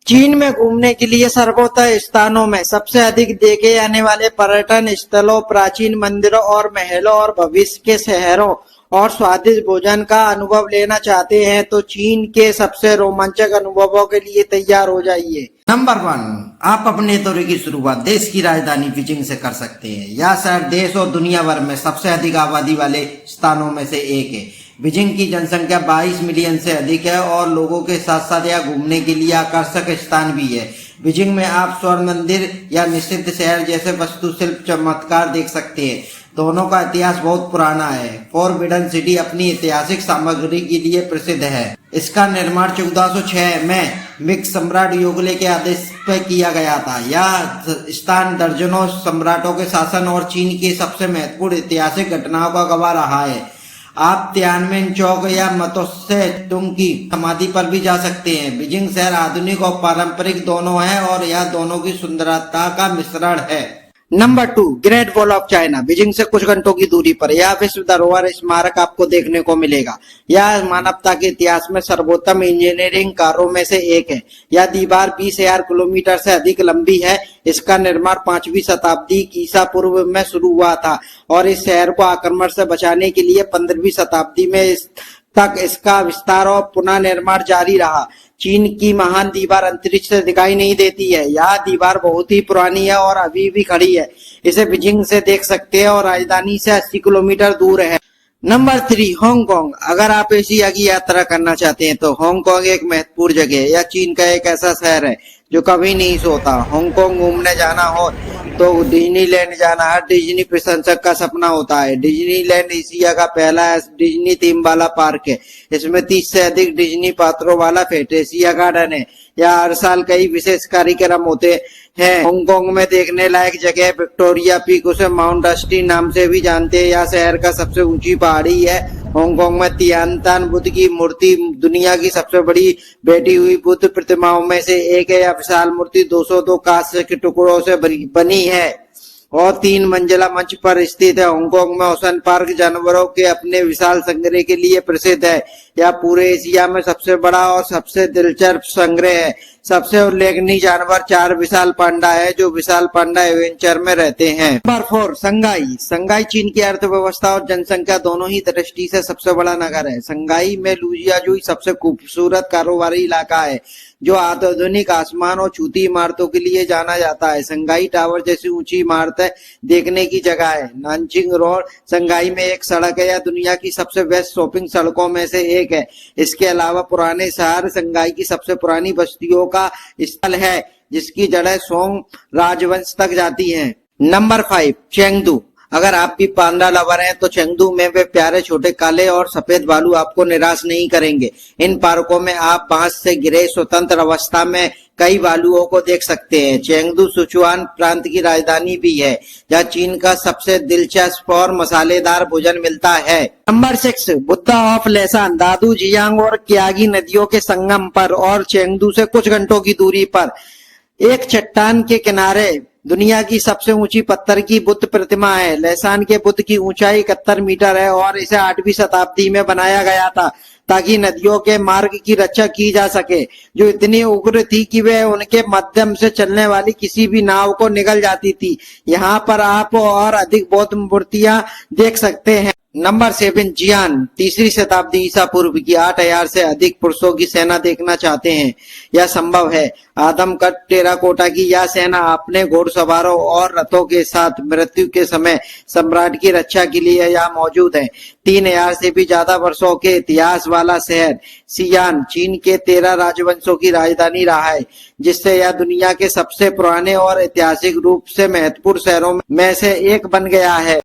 चीन में घूमने के लिए सर्वोत्तम स्थानों में सबसे अधिक देखे जाने वाले पर्यटन स्थलों, प्राचीन मंदिरों और महलों और भविष्य के शहरों और स्वादिष्ट भोजन का अनुभव लेना चाहते हैं तो चीन के सबसे रोमांचक अनुभवों के लिए तैयार हो जाइए। नंबर 1, आप अपने दौरे की शुरुआत देश की राजधानी बीजिंग से कर सकते हैं। यह शहर देश और दुनिया भर में सबसे अधिक आबादी वाले स्थानों में से एक है। बीजिंग की जनसंख्या 22 मिलियन से अधिक है और लोगों के साथ साथ यह घूमने के लिए आकर्षक स्थान भी है। बीजिंग में आप स्वर्ण मंदिर या निषिद्ध शहर जैसे वास्तुशिल्प चमत्कार देख सकते हैं। दोनों का इतिहास बहुत पुराना है। फॉरबिडन सिटी अपनी ऐतिहासिक सामग्री के लिए प्रसिद्ध है। इसका निर्माण 1406 में मिंग सम्राट योगले के आदेश पर किया गया था। यह स्थान दर्जनों सम्राटों के शासन और चीन की सबसे महत्वपूर्ण ऐतिहासिक घटनाओं का गवाह रहा है। आप तियानमेन चौक या मतस्य तुंग की समाधि पर भी जा सकते हैं। बीजिंग शहर आधुनिक और पारंपरिक दोनों है और यह दोनों की सुंदरता का मिश्रण है। Number 2, great wall of China. Beijing से कुछ घंटों की दूरी पर यह विश्व धरोहर स्मारक आपको देखने को मिलेगा। यह मानवता के इतिहास में सर्वोत्तम इंजीनियरिंग कार्यों में से एक है। यह दीवार 20,000 किलोमीटर से अधिक लंबी है। इसका निर्माण 5वीं शताब्दी ईसा पूर्व में शुरू हुआ था और इस शहर को आक्रमण से बचाने के लिए 15वीं शताब्दी में तक इसका विस्तार और पुनः निर्माण जारी रहा। चीन की महान दीवार अंतरिक्ष से दिखाई नहीं देती है। यह दीवार बहुत ही पुरानी है और अभी भी खड़ी है। इसे बीजिंग से देख सकते हैं और राजधानी से 80 किलोमीटर दूर है। Number 3, Hong Kong. अगर आप एशिया की यात्रा करना चाहते हैं तो हांगकांग एक महत्वपूर्ण जगह है। यह चीन का एक ऐसा शहर है जो कभी नहीं सोता। हांगकांग घूमने जाना हो तो डिज्नीलैंड जाना हर डिज्नी प्रशंसक का सपना होता है। डिज्नीलैंड एशिया का पहला डिज्नी थीम वाला पार्क है। इसमें 30 से अधिक डिज्नी पात्रों वाला फैंटेसिया गार्डन है। यहाँ हर साल कई विशेष कार्यक्रम होते हैं। हांगकांग में देखने लायक जगह विक्टोरिया पीक, उसे माउंट डस्टी नाम से भी जानते हैं। यह शहर का सबसे ऊंची पहाड़ी है। हांगकांग में तियानतान बुद्ध की मूर्ति दुनिया की सबसे बड़ी बैठी हुई बुद्ध प्रतिमाओं में से एक है। यह विशाल मूर्ति 202 कांस्य के टुकड़ों से बनी है और 3 मंजिला मंच पर स्थित है। हांगकांग में ओशन पार्क जानवरों के अपने विशाल संग्रह के लिए प्रसिद्ध है। यह पूरे एशिया में सबसे बड़ा और सबसे दिलचस्प संग्रह है। सबसे उल्लेखनीय जानवर 4 विशाल पांडा है जो विशाल पांडा एडवेंचर में रहते हैं। Number 4, Shanghai. शंघाई चीन की अर्थव्यवस्था और जनसंख्या दोनों ही दृष्टि से सबसे बड़ा नगर है। शंघाई में लुजियाजुई सबसे खूबसूरत कारोबारी इलाका है जो आधुनिक आसमान और छूती इमारतों के लिए जाना जाता है। शंघाई टावर जैसी ऊंची इमारतें देखने की जगह है। नानजिंग रोड शंघाई में एक सड़क है। यह दुनिया की सबसे व्यस्त शॉपिंग सड़कों में से एक है। इसके अलावा पुराने शहर शंघाई की सबसे पुरानी बस्तियों का स्थल है जिसकी जड़ें सोंग राजवंश तक जाती हैं। Number 5, Chengdu. अगर आप भी पांडा लवर हैं तो चेंगडू में वे प्यारे छोटे काले और सफेद भालू आपको निराश नहीं करेंगे। इन पार्कों में आप बांस से घिरे स्वतंत्र अवस्था में कई भालुओं को देख सकते हैं। चेंगडू सिचुआन प्रांत की राजधानी भी है जहाँ चीन का सबसे दिलचस्प और मसालेदार भोजन मिलता है। Number 6, Buddha of Leshan. Dadu Jiang और क्यागी नदियों के संगम पर और चेंगडू से कुछ घंटों की दूरी पर एक चट्टान के किनारे दुनिया की सबसे ऊंची पत्थर की बुद्ध प्रतिमा है। लेसान के बुद्ध की ऊंचाई 71 मीटर है और इसे 8वीं शताब्दी में बनाया गया था ताकि नदियों के मार्ग की रक्षा की जा सके जो इतनी उग्र थी कि वे उनके माध्यम से चलने वाली किसी भी नाव को निगल जाती थी। यहाँ पर आप और अधिक बौद्ध मूर्तियां देख सकते हैं। नंबर 7, जियान। 3री शताब्दी ईसा पूर्व की 8,000 से अधिक पुरुषों की सेना देखना चाहते हैं। यह संभव है। आदमकद टेराकोटा की यह सेना अपने घोड़सवारों और रथों के साथ मृत्यु के समय सम्राट की रक्षा के लिए यहाँ मौजूद है। 3,000 से भी ज्यादा वर्षों के इतिहास वाला शहर सियान चीन के 13 राजवंशों की राजधानी रहा है जिससे यह दुनिया के सबसे पुराने और ऐतिहासिक रूप से महत्वपूर्ण शहरों में से एक बन गया है।